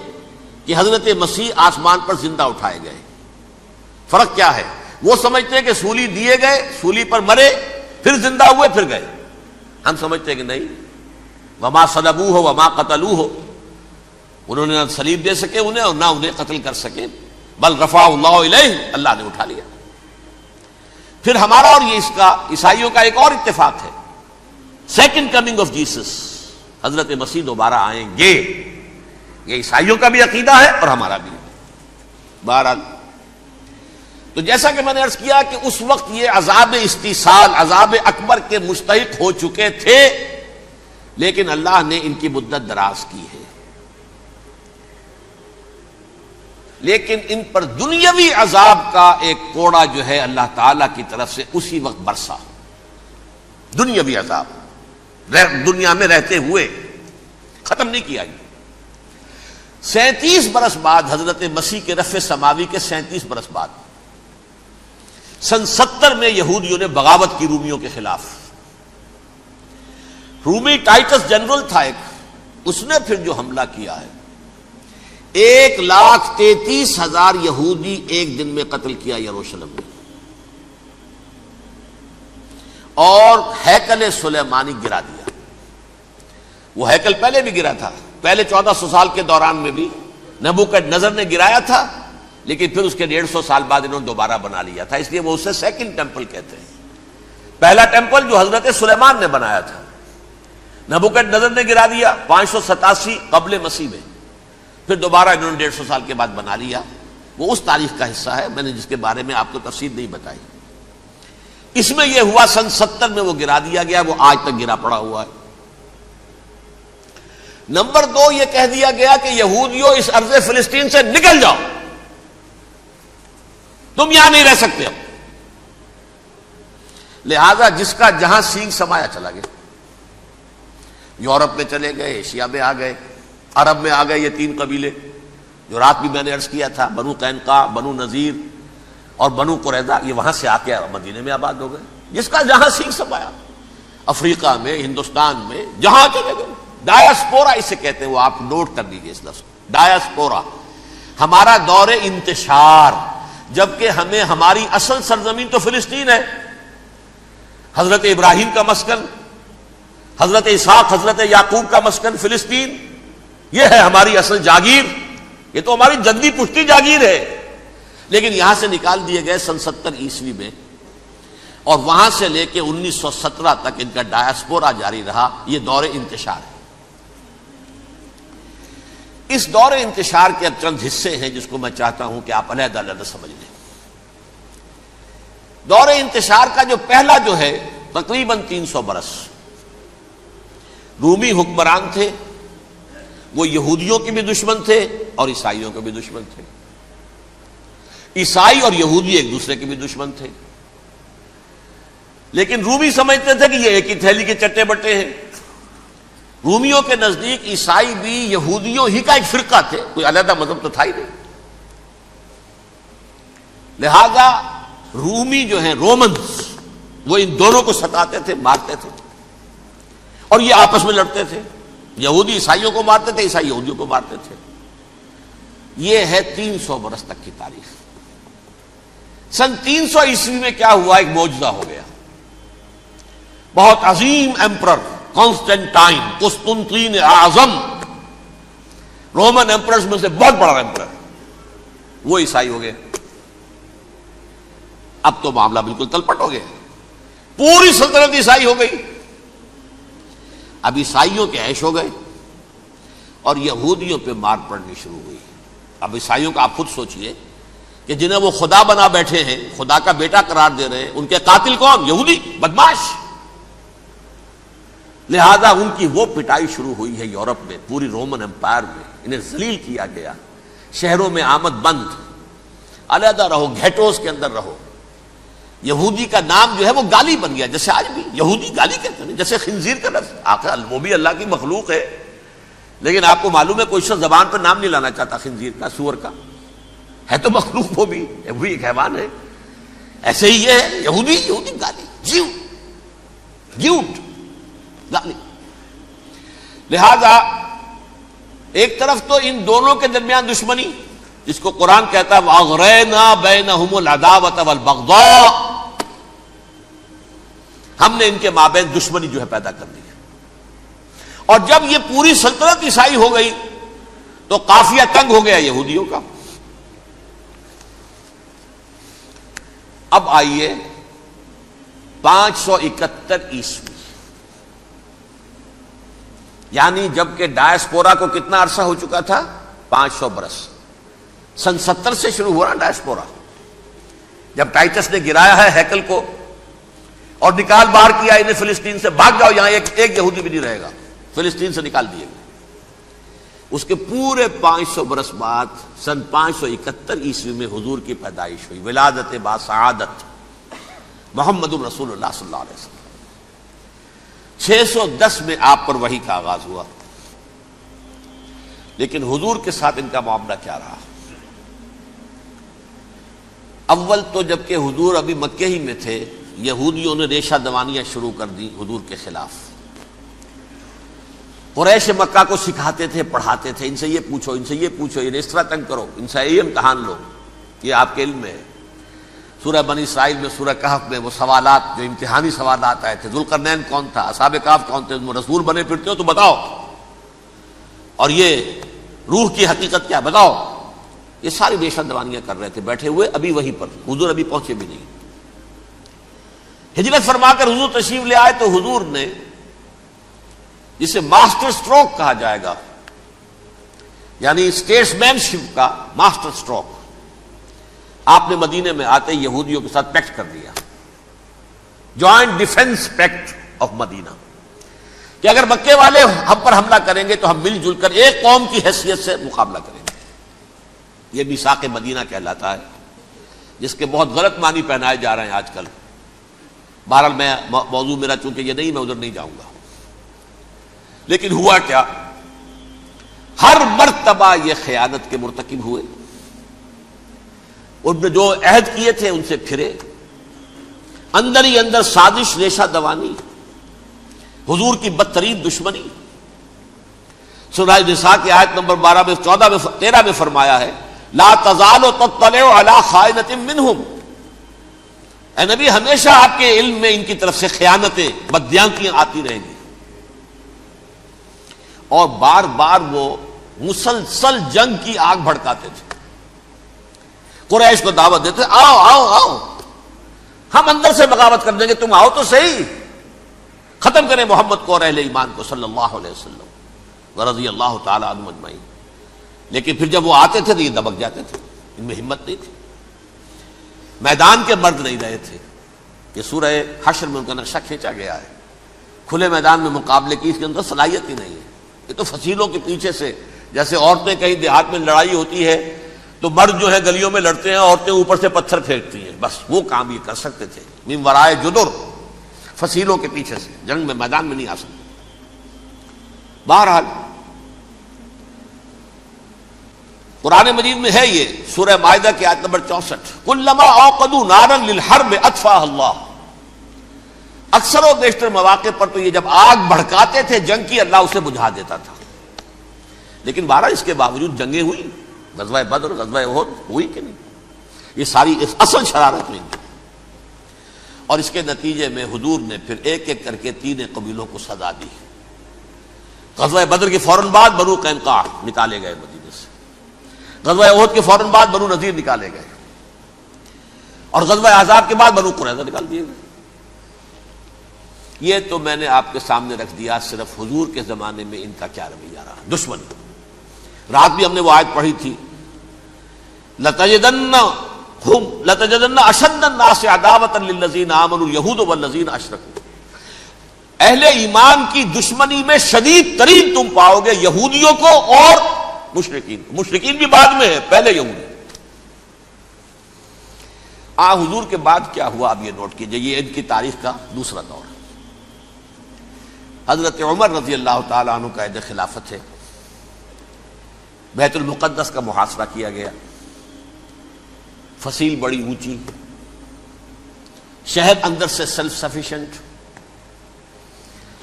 کہ حضرت مسیح آسمان پر زندہ اٹھائے گئے. فرق کیا ہے؟ وہ سمجھتے ہیں کہ سولی دیے گئے، سولی پر مرے، پھر زندہ ہوئے، پھر گئے. ہم سمجھتے ہیں کہ نہیں، وما صلبوہ وما قتلوہ، انہوں نے نہ صلیب دے سکے انہیں اور نہ انہیں قتل کر سکے، بل رفع اللہ الیہ، اللہ نے اٹھا لیا. پھر ہمارا اور یہ اس کا عیسائیوں کا ایک اور اتفاق ہے، سیکنڈ کمنگ آف جیسس، حضرت مسیح دوبارہ آئیں گے. یہ عیسائیوں کا بھی عقیدہ ہے اور ہمارا بھی. بہرحال تو جیسا کہ میں نے عرض کیا کہ اس وقت یہ عذاب استیصال، عذاب اکبر کے مستحق ہو چکے تھے، لیکن اللہ نے ان کی مدت دراز کی ہے. لیکن ان پر دنیاوی عذاب کا ایک کوڑا جو ہے اللہ تعالی کی طرف سے اسی وقت برسا. دنیاوی عذاب دنیا میں رہتے ہوئے ختم نہیں کیا. 37 برس بعد حضرت مسیح کے رفع سماوی کے 37 برس بعد سن 70 میں یہودیوں نے بغاوت کی رومیوں کے خلاف. رومی ٹائٹس جنرل تھا ایک، اس نے پھر جو حملہ کیا ہے، 1,33,000 یہودی ایک دن میں قتل کیا یروشلم میں، اور ہیکل سلیمانی گرا دیا. وہ ہیکل پہلے بھی گرا تھا، پہلے 1400 سال کے دوران میں بھی نبوکڈنیزر نے گرایا تھا، لیکن پھر اس کے 150 سال بعد انہوں نے دوبارہ بنا لیا تھا، اس لیے وہ اسے سیکنڈ ٹیمپل کہتے ہیں. پہلا ٹیمپل جو حضرت سلیمان نے بنایا تھا، نبوکڈنیزر نے گرا دیا 587 قبل مسیح میں، پھر دوبارہ انہوں نے 150 سال کے بعد بنا لیا. وہ اس تاریخ کا حصہ ہے، میں نے جس کے بارے میں آپ کو تفصیل نہیں بتائی. اس میں یہ ہوا سن 70 میں وہ گرا دیا گیا، وہ آج تک گرا پڑا ہوا ہے. نمبر 2 یہ کہہ دیا گیا کہ یہودیوں اس ارض فلسطین سے نکل جاؤ، تم یہاں نہیں رہ سکتے ہو. لہذا جس کا جہاں سینگ سمایا چلا گیا. یورپ میں چلے گئے، ایشیا میں آ گئے، عرب میں آ گئے. یہ 3 قبیلے جو رات بھی میں نے عرض کیا تھا، بنو قینقاع، بنو نذیر اور بنو قریظہ، یہ وہاں سے آ کے مدینے میں آباد ہو گئے. جس کا جہاں سینگ سمایا، افریقہ میں، ہندوستان میں، جہاں چلے گئے. ڈایاسپورا اسے کہتے ہیں، وہ آپ نوٹ کر لیجیے اس لفظ ڈایاسپورا. ہمارا دور انتشار، جبکہ ہمیں ہماری اصل سرزمین تو فلسطین ہے، حضرت ابراہیم کا مسکن، حضرت اسحاق، حضرت یعقوب کا مسکن فلسطین، یہ ہے ہماری اصل جاگیر، یہ تو ہماری جدی پشتی جاگیر ہے. لیکن یہاں سے نکال دیے گئے سن 70 عیسوی میں، اور وہاں سے لے کے 1917 تک ان کا ڈایاسپورا جاری رہا. یہ دور انتشار ہے. اس دور انتشار کے اب چند حصے ہیں جس کو میں چاہتا ہوں کہ آپ علیحدہ علیحدہ سمجھ لیں. دور انتشار کا جو پہلا جو ہے تقریباً 300 برس رومی حکمران تھے. وہ یہودیوں کے بھی دشمن تھے اور عیسائیوں کے بھی دشمن تھے. عیسائی اور یہودی ایک دوسرے کے بھی دشمن تھے، لیکن رومی سمجھتے تھے کہ یہ ایک ہی تھیلی کے چٹے بٹے ہیں. رومیوں کے نزدیک عیسائی بھی یہودیوں ہی کا ایک فرقہ تھے، کوئی علیحدہ مذہب تو تھا ہی نہیں. لہذا رومی جو ہیں رومنز، وہ ان دونوں کو ستاتے تھے، مارتے تھے، اور یہ آپس میں لڑتے تھے. یہودی عیسائیوں کو مارتے تھے، عیسائی یہودیوں کو مارتے تھے. یہ ہے 300 برس تک کی تاریخ. سن 300 عیسوی میں کیا ہوا؟ ایک معجزہ ہو گیا. بہت عظیم ایمپرر کانسٹینٹائن، قسطنطین اعظم، رومن ایمپررز میں سے بہت بڑا ایمپرر، وہ عیسائی ہو گئے. اب تو معاملہ بالکل تلپٹ ہو گیا، پوری سلطنت عیسائی ہو گئی. اب عیسائیوں کے عیش ہو گئے اور یہودیوں پہ مار پڑنی شروع ہوئی. اب عیسائیوں کا آپ خود سوچئے کہ جنہیں وہ خدا بنا بیٹھے ہیں، خدا کا بیٹا قرار دے رہے ہیں، ان کے قاتل کون؟ یہودی بدماش. لہذا ان کی وہ پٹائی شروع ہوئی ہے یورپ میں، پوری رومن امپائر میں. انہیں ذلیل کیا گیا، شہروں میں آمد بند، علیحدہ رہو، گھیٹوز کے اندر رہو. یہودی کا نام جو ہے وہ گالی بن گیا، جیسے آج بھی یہودی گالی کہتے ہیں، جیسے خنزیر کا لفظ. آخر وہ بھی اللہ کی مخلوق ہے، لیکن آپ کو معلوم ہے کوئی شخص زبان پر نام نہیں لانا چاہتا خنزیر کا، سور کا. ہے تو مخلوق وہ بھی ایک حیوان ہے. ایسے ہی یہ ہے یہودی گالی، جیوٹ گالی. لہذا ایک طرف تو ان دونوں کے درمیان دشمنی، جس کو قرآن کہتا ہے وَأَغْرَيْنَا بَيْنَهُمُ الْعَدَاوَةَ وَالْبَغْضَاءَ، ہم نے ان کے مابین دشمنی جو ہے پیدا کر دی. اور جب یہ پوری سلطنت عیسائی ہو گئی تو قافیہ تنگ ہو گیا یہودیوں کا. اب آئیے 571 عیسوی، یعنی جب کہ ڈائسپورا کو کتنا عرصہ ہو چکا تھا؟ 500 برس. سن 70 سے شروع ہوا ڈائسپورا، جب ٹائٹس نے گرایا ہے ہیکل کو اور نکال باہر کیا انہیں فلسطین سے. بھاگ جاؤ، یہاں ایک یہودی بھی نہیں رہے گا. فلسطین سے نکال دیے گئے. اس کے پورے 500 برس بعد سن 571 عیسوی میں حضور کی پیدائش ہوئی، ولادت باسعادت محمد رسول اللہ صلی اللہ علیہ وسلم. 610 میں آپ پر وحی کا آغاز ہوا. لیکن حضور کے ساتھ ان کا معاملہ کیا رہا؟ اول تو جب کہ حضور ابھی مکے ہی میں تھے، یہودیوں نے ریشہ دوانیاں شروع کر دی حضور کے خلاف. قریش مکہ کو سکھاتے تھے، پڑھاتے تھے، ان سے یہ پوچھو، ان سے یہ پوچھو، انہیں اس طرح تنگ کرو، ان سے یہ امتحان لو. یہ آپ کے علم میں ہے. سورہ بنی اسرائیل میں، سورہ کہف میں وہ سوالات جو امتحانی سوالات آئے تھے، ذوالقرنین کون تھا، اصحاب کہف کون تھے، تم رسول بنے پھرتے ہو تو بتاؤ، اور یہ روح کی حقیقت کیا بتاؤ. یہ ساری ریشہ دوانیاں کر رہے تھے بیٹھے ہوئے ابھی وہیں پر. حضور ابھی پہنچے بھی نہیں. ہجرت فرما کر حضور تشریف لے آئے تو حضور نے، جسے ماسٹر سٹروک کہا جائے گا، یعنی اسٹیٹس مین شپ کا ماسٹر سٹروک، آپ نے مدینے میں آتے یہودیوں کے ساتھ پیکٹ کر دیا، جوائنٹ ڈیفنس پیکٹ آف مدینہ، کہ اگر مکے والے ہم پر حملہ کریں گے تو ہم مل جل کر ایک قوم کی حیثیت سے مقابلہ کریں گے. یہ میثاق مدینہ کہلاتا ہے، جس کے بہت غلط معنی پہنائے جا رہے ہیں آج کل. بہرحال میں موضوع میرا چونکہ یہ نہیں، میں ادھر نہیں جاؤں گا. لیکن ہوا کیا؟ ہر مرتبہ یہ خیانت کے مرتکب ہوئے. ان نے جو عہد کیے تھے ان سے پھرے. اندر ہی اندر سازش، ریشہ دوانی، حضور کی بدترین دشمنی. سورہ نساء کی آیت نمبر 12 میں 14 میں 13 میں فرمایا ہے لا تزال تطلع علی خائنۃ منہم. اے نبی، ہمیشہ آپ کے علم میں ان کی طرف سے خیانتیں، بددیانتیاں آتی رہیں گی. اور بار بار وہ مسلسل جنگ کی آگ بھڑکاتے تھے. قریش کو دعوت دیتے، آؤ آؤ آؤ، ہم اندر سے بغاوت کر دیں گے، تم آؤ تو صحیح، ختم کریں محمد کو اور اہل ایمان کو صلی اللہ علیہ وسلم ورضی اللہ تعالی عنہم اجمعین. لیکن پھر جب وہ آتے تھے تو یہ دبک جاتے تھے، ان میں ہمت نہیں تھی. میدان کے مرد نہیں رہے تھے. یہ سورہ حشر میں ان کا نقشہ کھینچا گیا ہے. کھلے میدان میں مقابلے کی اس کے اندر صلاحیت ہی نہیں ہے. یہ تو فصیلوں کے پیچھے سے، جیسے عورتیں کہیں دیہات میں لڑائی ہوتی ہے تو مرد جو ہے گلیوں میں لڑتے ہیں، عورتیں اوپر سے پتھر پھینکتی ہیں، بس وہ کام یہ کر سکتے تھے. من ورائے جدر، فصیلوں کے پیچھے سے، جنگ میں میدان میں نہیں آ سکتے. بہرحال قرآن مجید میں ہے یہ سورہ مائدہ کی آیت نمبر 64 کلما اوقدوا نارا للحرب اطفاها اللہ. اکثر و بیشتر مواقع پر تو یہ جب آگ بھڑکاتے تھے جنگ کی، اللہ اسے بجھا دیتا تھا. لیکن بہرحال اس کے باوجود جنگیں ہوئی، غزوہ بدر، غزوہ احد ہوئی کہ نہیں؟ یہ ساری اصل شرارت نہیں. اور اس کے نتیجے میں حضور نے پھر ایک ایک کر کے 3 قبیلوں کو سزا دی. غزوہ بدر کے فوراً بعد بنو قینقاع نکالے گئے مدینے سے، غزوہ احد کے فوراً بعد بنو نذیر نکالے گئے، اور غزوہ احزاب کے بعد بنو قریظہ نکال دیے گئے. یہ تو میں نے آپ کے سامنے رکھ دیا صرف حضور کے زمانے میں ان کا کیا رویہ رہا. دشمن رات بھی ہم نے وہ آیت پڑھی تھی، لَتَجِدَنَّ أَشَدَّ النَّاسِ عَدَاوَةً لِلَّذِينَ آمَنُوا الْيَهُودُ وَالَّذِينَ أَشْرَكُوا. اہل ایمان کی دشمنی میں شدید ترین تم پاؤ گے یہودیوں کو اور مشرکین. مشرکین بھی بعد میں ہے، پہلے یہودی. حضور کے بعد کیا ہوا اب یہ نوٹ کیجئے، یہ ان کی تاریخ کا دوسرا دور ہے. حضرت عمر رضی اللہ تعالیٰ عنہ کا عہد خلافت ہے. بیت المقدس کا محاصرہ کیا گیا، فصیل بڑی اونچی، شہر اندر سے سیلف سفیشینٹ،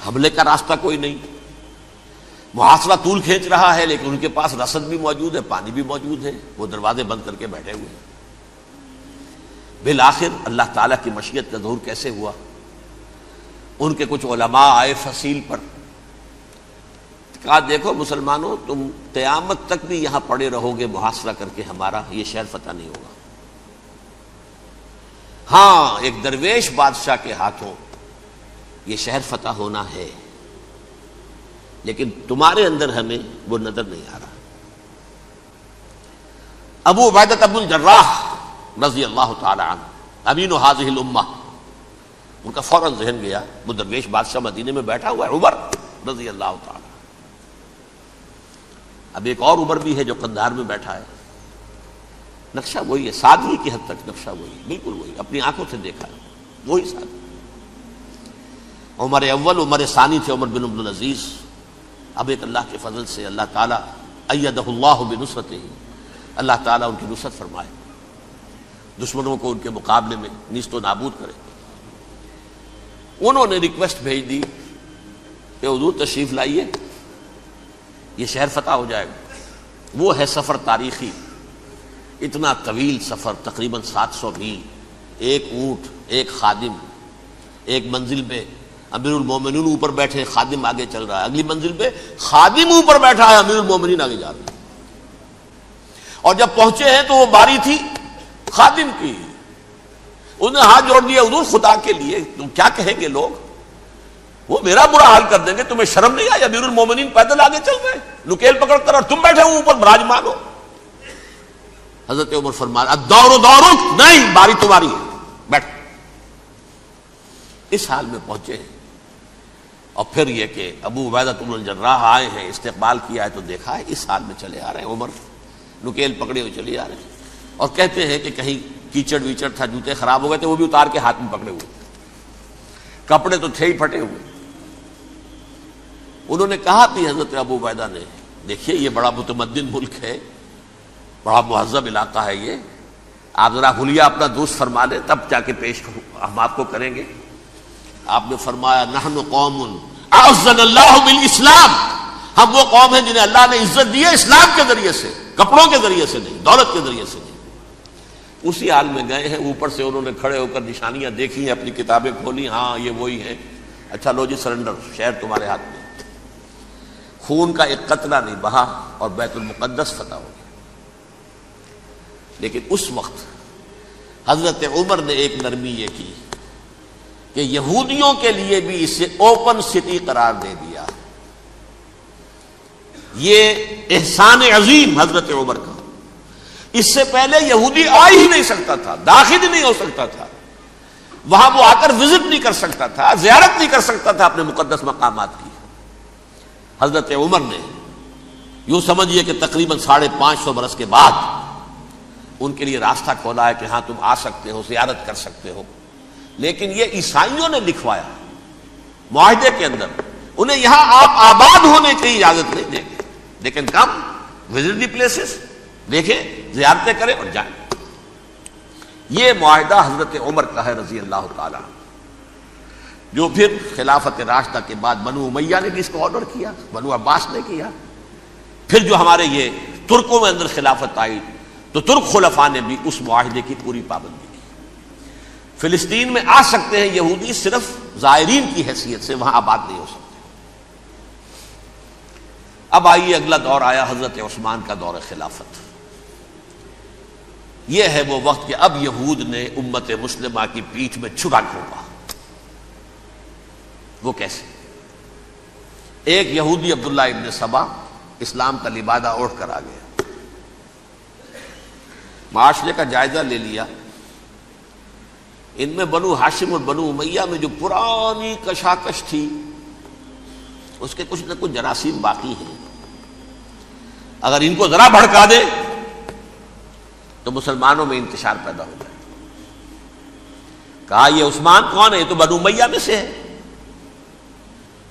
حملے کا راستہ کوئی نہیں. محاصرہ طول کھینچ رہا ہے لیکن ان کے پاس رسد بھی موجود ہے، پانی بھی موجود ہے، وہ دروازے بند کر کے بیٹھے ہوئے ہیں. بالآخر اللہ تعالیٰ کی مشیت کا ظہور کیسے ہوا؟ ان کے کچھ علماء آئے فصیل پر، کہا دیکھو مسلمانوں، تم قیامت تک بھی یہاں پڑے رہو گے محاصرہ کر کے، ہمارا یہ شہر فتح نہیں ہوگا. ہاں ایک درویش بادشاہ کے ہاتھوں یہ شہر فتح ہونا ہے، لیکن تمہارے اندر ہمیں وہ نظر نہیں آ رہا. ابو عبیدہ بن الجراح رضی اللہ تعالی عنہ امین هذه الامہ، ان کا فوراً ذہن گیا وہ درویش بادشاہ مدینے میں بیٹھا ہوا ہے عمر رضی اللہ تعالی. اب ایک اور عمر بھی ہے جو قندھار میں بیٹھا ہے. نقشہ وہی ہے، سادگی کی حد تک نقشہ وہی، بالکل وہی، اپنی آنکھوں سے دیکھا ہے وہی سادگی. عمر اول عمر ثانی تھے عمر بن عبد العزیز. اب ایک اللہ کے فضل سے اللہ تعالیٰ ایدہ اللہ بنصرتہ، اللہ تعالیٰ ان کی نصرت فرمائے، دشمنوں کو ان کے مقابلے میں نیست و نابود کرے. انہوں نے ریکویسٹ بھیج دی کہ حضور تشریف لائیے، یہ شہر فتح ہو جائے گا. وہ ہے سفر تاریخی، اتنا طویل سفر، تقریباً 700 میل، ایک اونٹ، ایک خادم، ایک منزل پہ امیر المومنین اوپر بیٹھے، خادم آگے چل رہا ہے، اگلی منزل پہ خادم اوپر بیٹھا ہے، امیر المومنین آگے جا رہے ہیں. اور جب پہنچے ہیں تو وہ باری تھی خادم کی. انہوں نے ہاتھ جوڑ دیا، حضور خدا کے لیے تم کیا کہیں گے لوگ، وہ میرا برا حال کر دیں گے، تمہیں شرم نہیں آئی؟ امیر المومنین پیدل آگے چل رہے نکیل پکڑ کر، اور تم بیٹھے ہو اوپر براجمان ہو. حضرت عمر فرمایا الدور دورک، نہیں باری تمہاری ہے، بیٹھ. اس حال میں پہنچے ہیں. اور پھر یہ کہ ابو عبیدہ بن الجراح آئے ہیں، استقبال کیا ہے تو دیکھا ہے اس حال میں چلے آ رہے ہیں. عمر نکیل پکڑے ہوئے چلے آ رہے ہیں، اور کہتے ہیں کہ کہیں کیچڑ ویچڑ تھا، جوتے خراب ہو گئے تھے، وہ بھی اتار کے ہاتھ میں پکڑے ہوئے، کپڑے تو تھے ہی پھٹے ہوئے. انہوں نے کہا بھی حضرت ابو عبیدہ نے، دیکھیے یہ بڑا متمدن ملک ہے، بڑا مہذب علاقہ ہے، یہ آپ ذرا حلیہ اپنا دوست فرما لیں تب جا کے پیش ہم آپ کو کریں گے. آپ نے فرمایا نحن قوم اعزنا اللہ بالاسلام، ہم وہ قوم ہیں جنہیں اللہ نے عزت دی ہے اسلام کے ذریعے سے، کپڑوں کے ذریعے سے نہیں، دولت کے ذریعے سے نہیں. اسی حال میں گئے ہیں. اوپر سے انہوں نے کھڑے ہو کر نشانیاں دیکھی ہیں، اپنی کتابیں کھولی، ہاں یہ وہی ہے. اچھا لو جی سرنڈر، شہر تمہارے ہاتھ میں. خون کا ایک قطرہ نہیں بہا اور بیت المقدس فتح ہو گیا. لیکن اس وقت حضرت عمر نے ایک نرمی یہ کی کہ یہودیوں کے لیے بھی اسے اوپن سٹی قرار دے دیا. یہ احسان عظیم حضرت عمر کا. اس سے پہلے یہودی آ ہی نہیں سکتا تھا، داخل ہی نہیں ہو سکتا تھا، وہاں وہ آ کر وزٹ نہیں کر سکتا تھا، زیارت نہیں کر سکتا تھا اپنے مقدس مقامات کی. حضرت عمر نے یوں سمجھیے کہ تقریباً 550 برس کے بعد ان کے لیے راستہ کھولا ہے کہ ہاں تم آ سکتے ہو، زیارت کر سکتے ہو. لیکن یہ عیسائیوں نے لکھوایا معاہدے کے اندر، انہیں یہاں آپ آباد ہونے کی اجازت نہیں دیں گے، لیکن کم وزٹ دی پلیسز، دیکھیں زیارتیں کریں اور جائیں. یہ معاہدہ حضرت عمر کا ہے رضی اللہ تعالی. جو پھر خلافت راشدہ کے بعد بنو امیہ نے بھی اس کو آرڈر کیا، بنو عباس نے کیا. پھر جو ہمارے یہ ترکوں میں اندر خلافت آئی تو ترک خلفاء نے بھی اس معاہدے کی پوری پابندی کی. فلسطین میں آ سکتے ہیں یہودی صرف زائرین کی حیثیت سے، وہاں آباد نہیں ہو سکتے. اب آئیے اگلا دور آیا حضرت عثمان کا دور خلافت. یہ ہے وہ وقت کہ اب یہود نے امت مسلمہ کی پیٹھ میں چھرا گھونپا. وہ کیسے؟ ایک یہودی عبداللہ ابن سبا اسلام کا لبادہ اوڑھ کر آ گیا، معاشرے کا جائزہ لے لیا. ان میں بنو ہاشم اور بنو امیہ میں جو پرانی کشاکش تھی اس کے کچھ نہ کچھ جراثیم باقی ہیں. اگر ان کو ذرا بھڑکا دے تو مسلمانوں میں انتشار پیدا ہو جائے. کہا یہ عثمان کون ہے؟ یہ تو بنو امیہ میں سے ہے،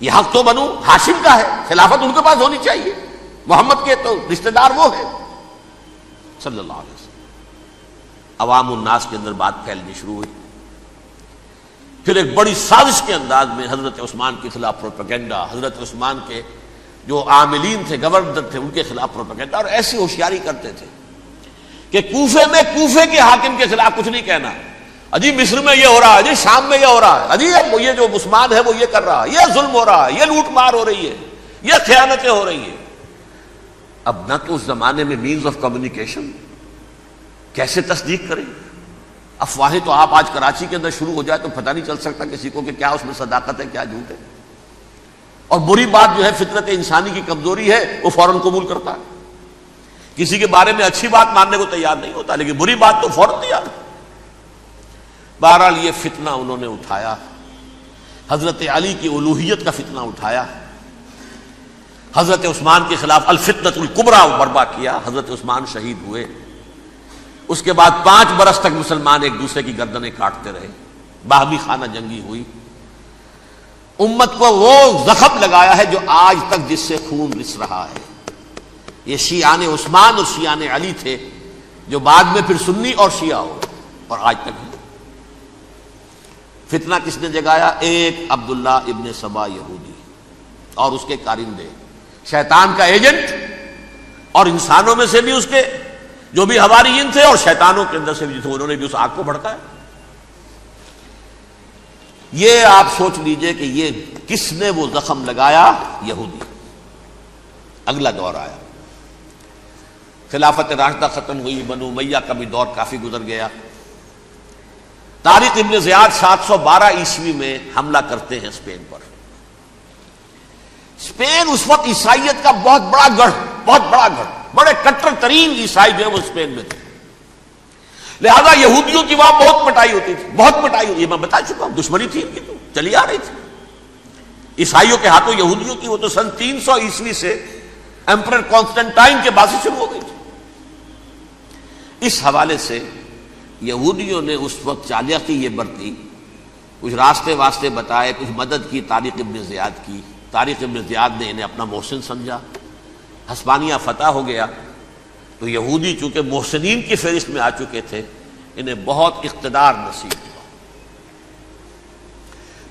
یہ حق تو بنو ہاشم کا ہے، خلافت ان کے پاس ہونی چاہیے، محمد کے تو رشتہ دار وہ ہے صلی اللہ علیہ وسلم. عوام الناس کے اندر بات پھیلنی شروع ہوئی. پھر ایک بڑی سازش کے انداز میں حضرت عثمان کے خلاف پروپیگنڈا، حضرت عثمان کے جو عاملین تھے، گورنر تھے، ان کے خلاف پروپیگنڈا، اور ایسی ہوشیاری کرتے تھے کہ کوفے میں کوفے کے حاکم کے خلاف کچھ نہیں کہنا. اجی مصر میں یہ ہو رہا ہے، اجی شام میں یہ ہو رہا ہے، اجی یہ جو عثمان ہے وہ یہ کر رہا ہے، یہ ظلم ہو رہا ہے، یہ لوٹ مار ہو رہی ہے، یہ خیانتیں ہو رہی ہیں. اب نہ تو اس زمانے میں مینز آف کمیونیکیشن، کیسے تصدیق کریں؟ افواہیں تو آپ آج کراچی کے اندر شروع ہو جائے تو پتہ نہیں چل سکتا کسی کو کہ کیا اس میں صداقت ہے کیا جھوٹ ہے. اور بری بات جو ہے فطرت انسانی کی کمزوری ہے، وہ فوراً قبول کرتا ہے. کسی کے بارے میں اچھی بات ماننے کو تیار نہیں ہوتا، لیکن بری بات تو فوراً تیار ہے. بہرحال یہ فتنہ انہوں نے اٹھایا، حضرت علی کی الوہیت کا فتنہ اٹھایا، حضرت عثمان کے خلاف الفتنۃ الکبریٰ برپا کیا. حضرت عثمان شہید ہوئے. اس کے بعد 5 برس تک مسلمان ایک دوسرے کی گردنیں کاٹتے رہے، باہمی خانہ جنگی ہوئی. امت کو وہ زخم لگایا ہے جو آج تک جس سے خون رس رہا ہے. یہ شیعان عثمان اور شیعان علی تھے جو بعد میں پھر سنی اور شیعہ ہو، اور آج تک ہے. فتنہ کس نے جگایا؟ ایک عبداللہ ابن سبا یہودی اور اس کے کارندے، شیطان کا ایجنٹ، اور انسانوں میں سے بھی اس کے جو بھی حواریین تھے اور شیطانوں کے اندر سے بھی تھے، انہوں نے بھی اس آگ کو بھڑکایا. یہ آپ سوچ لیجئے کہ یہ کس نے وہ زخم لگایا؟ یہودی. اگلا دور آیا، خلافت راشدہ ختم ہوئی، بنو امیہ کا بھی دور کافی گزر گیا. طارق ابن زیاد 712 عیسوی میں حملہ کرتے ہیں اسپین پر. اسپین اس وقت عیسائیت کا بہت بڑا گڑھ، بڑے کٹر ترین عیسائی جو ہے وہ اسپین میں تھے. لہذا یہودیوں کی وہاں بہت پٹائی ہوتی تھی، بہت پٹائی ہوتی. یہ میں بتا چکا ہوں، دشمنی تھی ان کی تو چلی آ رہی تھی عیسائیوں کے ہاتھوں یہودیوں کی. وہ تو سن 300 عیسوی سے ایمپرر کانسٹنٹائن کے بعد سے شروع ہو گئی تھی. اس حوالے سے یہودیوں نے اس وقت چالاکی یہ برتی، کچھ راستے واسطے بتائے، کچھ مدد کی طارق ابن زیاد کی. طارق ابن زیاد نے انہیں اپنا محسن سمجھا. ہسپانیہ فتح ہو گیا تو یہودی چونکہ محسنین کی فہرست میں آ چکے تھے، انہیں بہت اقتدار نصیب ہوا،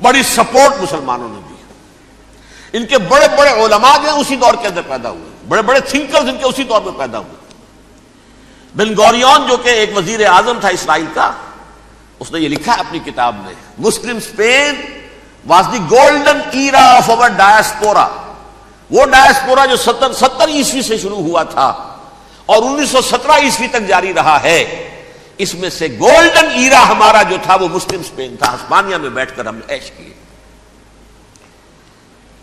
بڑی سپورٹ مسلمانوں نے دی. ان کے بڑے بڑے علماء جو ہیں اسی دور کے اندر پیدا ہوئے، بڑے بڑے تھنکرز ان کے اسی دور میں پیدا ہوئے. بن گوریون جو کہ ایک وزیر اعظم تھا اسرائیل کا، اس نے یہ لکھا ہے اپنی کتاب میں، Muslim Spain was the golden era of our diaspora. وہ ڈائسپورا جو 70 عیسوی سے شروع ہوا تھا اور 1917 عیسوی تک جاری رہا ہے، اس میں سے گولڈن ایرا ہمارا جو تھا وہ مسلم اسپین تھا. ہسپانیہ میں بیٹھ کر ہم نے عیش کیے.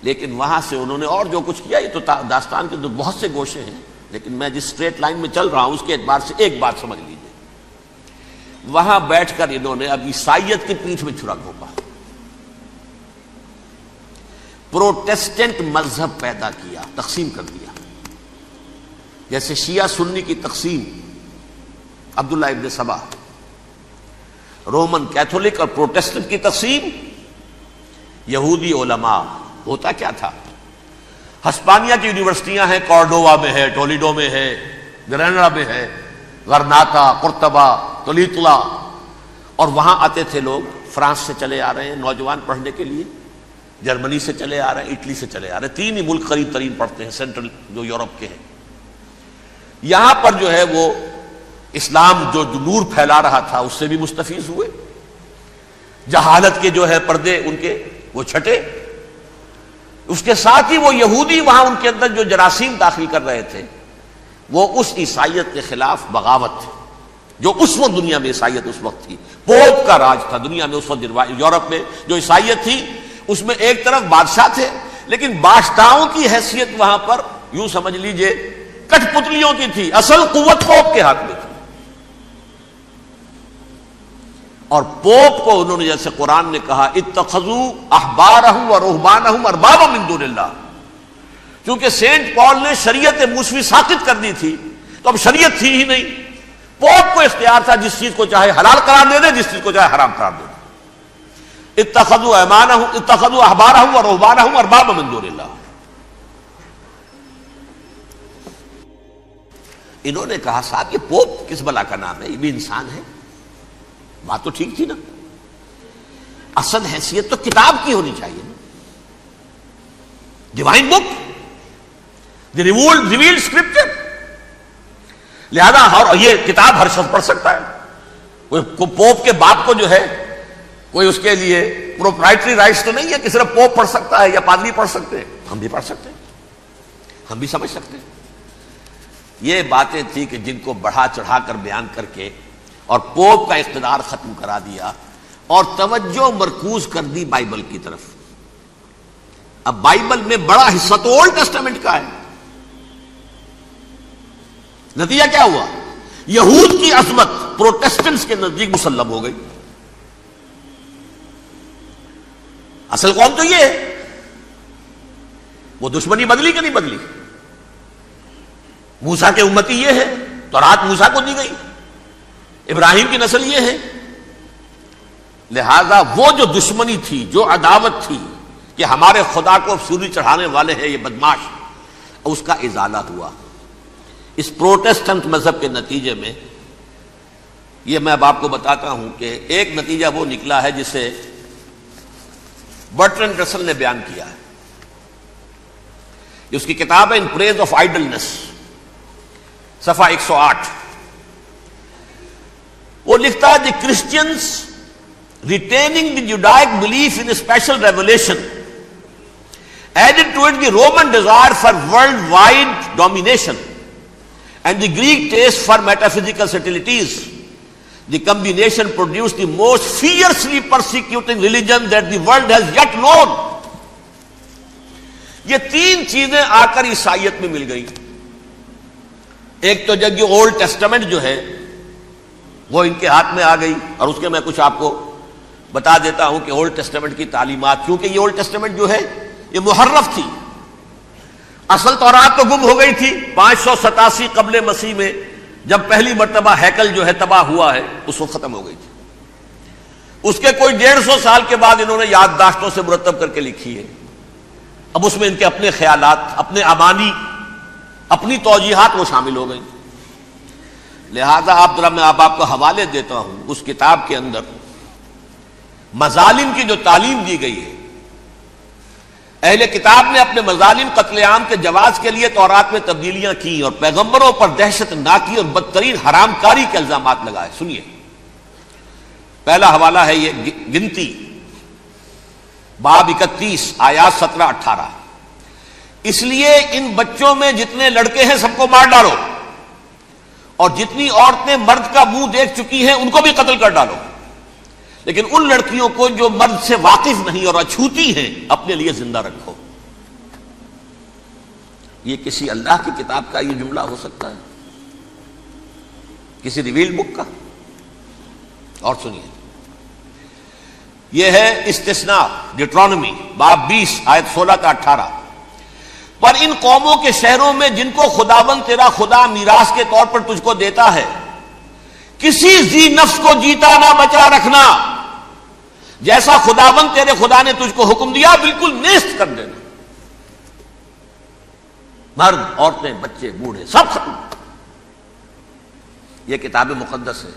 لیکن وہاں سے انہوں نے اور جو کچھ کیا، یہ تو داستان کے بہت سے گوشے ہیں، لیکن میں جس اسٹریٹ لائن میں چل رہا ہوں اس کے اعتبار سے ایک بات سمجھ لیجیے. وہاں بیٹھ کر انہوں نے اب عیسائیت کی پیٹھ میں چھرا گھونپا، پروٹیسٹنٹ مذہب پیدا کیا، تقسیم کر دیا. جیسے شیعہ سنی کی تقسیم، عبداللہ ابن سبا، رومن کیتھولک اور پروٹیسٹنٹ کی تقسیم، یہودی علماء. ہوتا کیا تھا؟ ہسپانیہ کی یونیورسٹیاں ہیں، کارڈووا میں ہے، ٹولیڈو میں ہے، گریناڈا میں ہے، غرناطہ، قرطبہ، تولیتلا، اور وہاں آتے تھے لوگ فرانس سے چلے آ رہے ہیں نوجوان پڑھنے کے لیے، جرمنی سے چلے آ رہے ہیں، اٹلی سے چلے آ رہے ہیں، 3 ہی ملک قریب ترین پڑھتے ہیں سینٹرل جو یورپ کے ہیں۔ یہاں پر جو ہے وہ اسلام جو نور پھیلا رہا تھا اس سے بھی مستفیض ہوئے، جہالت کے جو ہے پردے ان کے وہ چھٹے، اس کے ساتھ ہی وہ یہودی وہاں ان کے اندر جو جراثیم داخل کر رہے تھے وہ اس عیسائیت کے خلاف بغاوت تھی جو اس وقت دنیا میں عیسائیت اس وقت تھی۔ پوپ کا راج تھا دنیا میں اس وقت، یورپ میں جو عیسائیت تھی اس میں ایک طرف بادشاہ تھے لیکن بادشاہوں کی حیثیت وہاں پر یوں سمجھ لیجئے کٹھ پتلیوں کی تھی، اصل قوت پوپ کے ہاتھ میں تھی۔ اور پوپ کو انہوں نے جیسے قرآن نے کہا اتخذوا احبارهم ورهبانهم اربابا من دون اللہ، چونکہ سینٹ پال نے شریعت موسوی ساقط کر دی تھی تو اب شریعت تھی ہی نہیں، پوپ کو اختیار تھا جس چیز کو چاہے حلال قرار دے دے، جس چیز کو چاہے حرام قرار دے دے۔ اتخذوا احبارهم ورهبانهم اربابا من دون اللہ۔ انہوں نے کہا صاحب یہ پوپ کس بلا کا نام ہے، یہ بھی انسان ہے۔ بات تو ٹھیک تھی نا، اصل حیثیت تو کتاب کی ہونی چاہیے نا، ڈیوائن بک، دی ریویلڈ اسکرپچر۔ لہذا یہ کتاب ہر شخص پڑھ سکتا ہے، کوئی پوپ کے باپ کو جو ہے کوئی اس کے لیے پروپرائٹری رائٹس تو نہیں ہے کہ صرف پوپ پڑھ سکتا ہے یا پادری پڑھ سکتے ہیں، ہم بھی پڑھ سکتے ہیں، ہم بھی سمجھ سکتے ہیں۔ یہ باتیں تھی کہ جن کو بڑھا چڑھا کر بیان کر کے اور پوپ کا اقتدار ختم کرا دیا اور توجہ مرکوز کر دی بائبل کی طرف۔ اب بائبل میں بڑا حصہ تو اولڈ ٹیسٹامنٹ کا ہے۔ نتیجہ کیا ہوا؟ یہود کی عظمت پروٹیسٹنٹس کے نزدیک مسلم ہو گئی۔ اصل قوم تو یہ ہے، وہ دشمنی بدلی کہ نہیں بدلی؟ موسیٰ کے امتی یہ ہے، تورات موسیٰ کو دی گئی، ابراہیم کی نسل یہ ہے۔ لہذا وہ جو دشمنی تھی، جو عداوت تھی کہ ہمارے خدا کو سوری چڑھانے والے ہیں یہ بدماش، اس کا ازالہ ہوا اس پروٹیسٹنٹ مذہب کے نتیجے میں۔ یہ میں اب آپ کو بتاتا ہوں کہ ایک نتیجہ وہ نکلا ہے جسے برٹرنڈ رسل نے بیان کیا ہے، اس کی کتاب ہے ان پریز آف آئیڈلنس، صفحہ 108۔ وہ لکھتا ہے the Christians retaining the Judaic belief in special revelation added to it the Roman desire for world wide domination and the Greek taste for metaphysical subtleties. The combination produce the most fiercely persecuting religion that the world has yet known. یہ 3 چیزیں آ کر عیسائیت میں مل گئی۔ ایک تو جب یہ اولڈ ٹیسٹامنٹ جو ہے وہ ان کے ہاتھ میں آ گئی، اور اس کے میں کچھ آپ کو بتا دیتا ہوں کہ اولڈ ٹیسٹامنٹ کی تعلیمات، کیونکہ یہ اولڈ ٹیسٹامنٹ جو ہے یہ محرف تھی، اصل تورات تو گم ہو گئی تھی 587 قبل مسیح میں، جب پہلی مرتبہ ہیکل جو ہے تباہ ہوا ہے اس وقت ختم ہو گئی تھی۔ اس کے کوئی 150 سال کے بعد انہوں نے یادداشتوں سے مرتب کر کے لکھی ہے۔ اب اس میں ان کے اپنے خیالات، اپنے امانی، اپنی توجیحات وہ شامل ہو گئی۔ لہذا میں آپ کو حوالے دیتا ہوں اس کتاب کے اندر مظالم کی جو تعلیم دی گئی ہے۔ اہل کتاب نے اپنے مظالم قتل عام کے جواز کے لیے تورات میں تبدیلیاں کی اور پیغمبروں پر دہشت ناکی اور بدترین حرام کاری کے الزامات لگائے۔ سنیے، پہلا حوالہ ہے یہ گنتی باب 31 آیات 17-18۔ اس لیے ان بچوں میں جتنے لڑکے ہیں سب کو مار ڈالو، اور جتنی عورتیں مرد کا منہ دیکھ چکی ہیں ان کو بھی قتل کر ڈالو، لیکن ان لڑکیوں کو جو مرد سے واقف نہیں اور اچھوتی ہیں اپنے لیے زندہ رکھو۔ یہ کسی اللہ کی کتاب کا یہ جملہ ہو سکتا ہے؟ کسی ریویل بک کا؟ اور سنیے، یہ ہے استثناء ڈیٹرانومی باب 20 آیت 16-18۔ پر ان قوموں کے شہروں میں جن کو خداوند تیرا خدا میراث کے طور پر تجھ کو دیتا ہے، کسی ذی نفس کو جیتا نہ بچا رکھنا، جیسا خداوند تیرے خدا نے تجھ کو حکم دیا بالکل نیست کر دینا۔ مرد، عورتیں، بچے، بوڑھے سب ختم۔ یہ کتاب مقدس ہے۔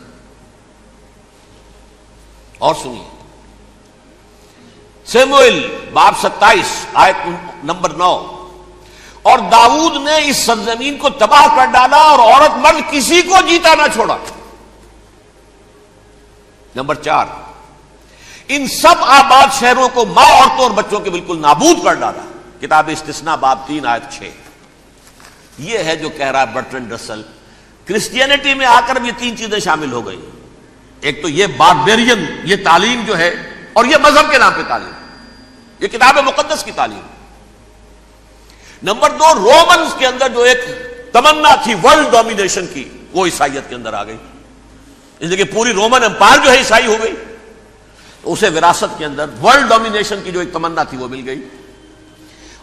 اور سنیے، سیموئیل باب 27 آیت نمبر 9، اور داؤد نے اس سرزمین کو تباہ کر ڈالا اور عورت مرد کسی کو جیتا نہ چھوڑا۔ نمبر 4، ان سب آباد شہروں کو ماں، عورتوں اور بچوں کے بالکل نابود کر ڈالا۔ کتاب استثناء باب 3 آیت 6۔ یہ ہے جو کہہ رہا ہے برٹرنڈ رسل، کرسچینٹی میں آ کر بھی یہ تین چیزیں شامل ہو گئی۔ ایک تو یہ باربیرین، یہ تعلیم جو ہے، اور یہ مذہب کے نام پہ تعلیم، یہ کتاب مقدس کی تعلیم۔ نمبر 2، رومنز کے اندر جو ایک تمنا تھی ورلڈ ڈومینیشن کی، وہ عیسائیت کے اندر آ گئی، اس لیے کہ پوری رومن امپائر جو ہے عیسائی ہو گئی، تو اسے وراثت کے اندر ورلڈ ڈومینیشن کی جو ایک تمنا تھی وہ مل گئی۔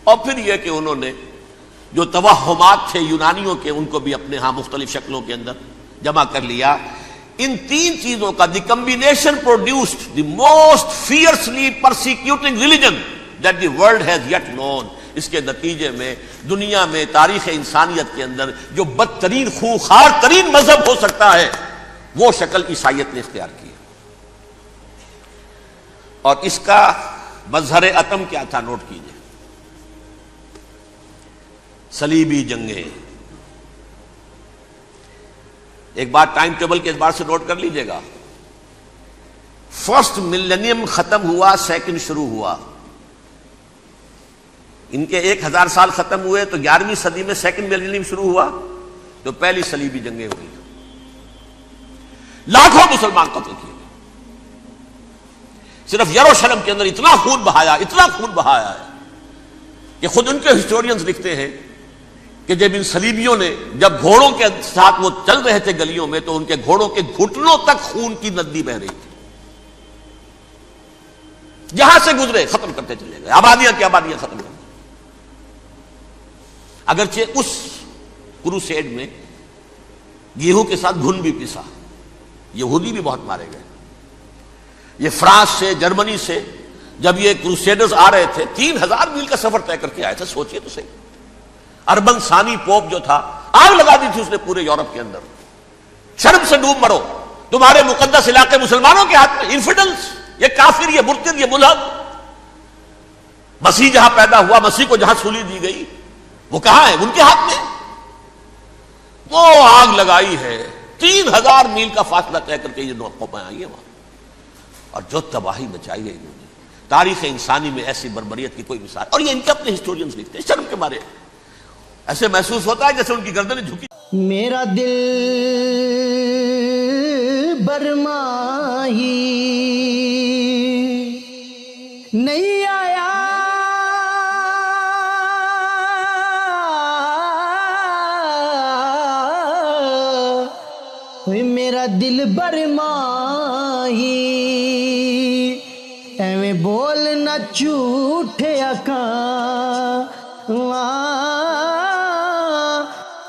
اور پھر یہ کہ انہوں نے جو توہمات تھے یونانیوں کے، ان کو بھی اپنے ہاں مختلف شکلوں کے اندر جمع کر لیا۔ ان تین چیزوں کا the combination produced the most fiercely persecuting religion that the world has yet known. اس کے نتیجے میں دنیا میں تاریخ انسانیت کے اندر جو بدترین خونخوار ترین مذہب ہو سکتا ہے، وہ شکل عیسائیت نے اختیار کی۔ اور اس کا مظہر عتم کیا تھا، نوٹ کیجئے، صلیبی جنگیں۔ ایک بات ٹائم ٹیبل کے اعتبار سے نوٹ کر لیجئے گا، فرسٹ ملینیم ختم ہوا، سیکنڈ شروع ہوا۔ ان کے 1000 سال ختم ہوئے تو 11ویں صدی میں سیکنڈ ملینیم شروع ہوا، تو پہلی صلیبی جنگیں ہوئی، لاکھوں مسلمان قتل کیے۔ صرف یروشلم کے اندر اتنا خون بہایا، اتنا خون بہایا ہے کہ خود ان کے ہسٹورینز لکھتے ہیں کہ جب ان صلیبیوں نے، جب گھوڑوں کے ساتھ وہ چل رہے تھے گلیوں میں، تو ان کے گھوڑوں کے گھٹنوں تک خون کی ندی بہ رہی تھی۔ جہاں سے گزرے ختم کرتے چلے گئے، آبادیاں کی آبادیاں ختم کر دی۔ اگرچہ اس کروسیڈ میں گیہوں کے ساتھ گھن بھی پسا، یہودی بھی بہت مارے گئے۔ یہ فرانس سے، جرمنی سے جب یہ کروسیڈرز آ رہے تھے، 3000 میل کا سفر طے کر کے آئے تھے، سوچئے تو صحیح۔ اربن ثانی پوپ جو تھا، آگ لگا دی تھی اس نے پورے یورپ کے اندر، شرم سے ڈوب مرو، تمہارے مقدس علاقے مسلمانوں کے ہاتھ میں، انفیڈلز، یہ کافر، یہ مرتد، یہ ملحد۔ مسیح جہاں پیدا ہوا، مسیح کو جہاں سولی دی گئی، وہ کہاں ہے؟ ان کے ہاتھ میں۔ وہ آگ لگائی ہے، 3000 میل کا فاصلہ طے کر کے یہ قومیں آئی ہیں وہاں، اور جو تباہی مچائی ہے انہوں نے، تاریخ انسانی میں ایسی بربریت کی کوئی مثال۔ اور یہ ان کے اپنے ہسٹورینز لکھتے ہیں، شرم کے مارے ایسے محسوس ہوتا ہے جیسے ان کی گردنیں جھکی۔ میرا دل برماہی نہیں آیا، میرا دل برماہی، ایویں بولنا جھوٹے آکاں،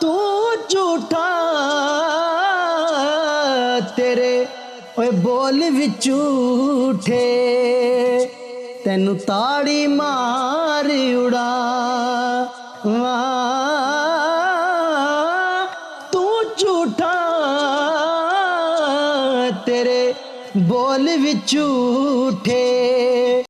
تو جھوٹا تیرے اوے بول وچ جھوٹے، تینوں تاڑی مار اڑا، تو جھوٹا تیرے بول وچ جھوٹے۔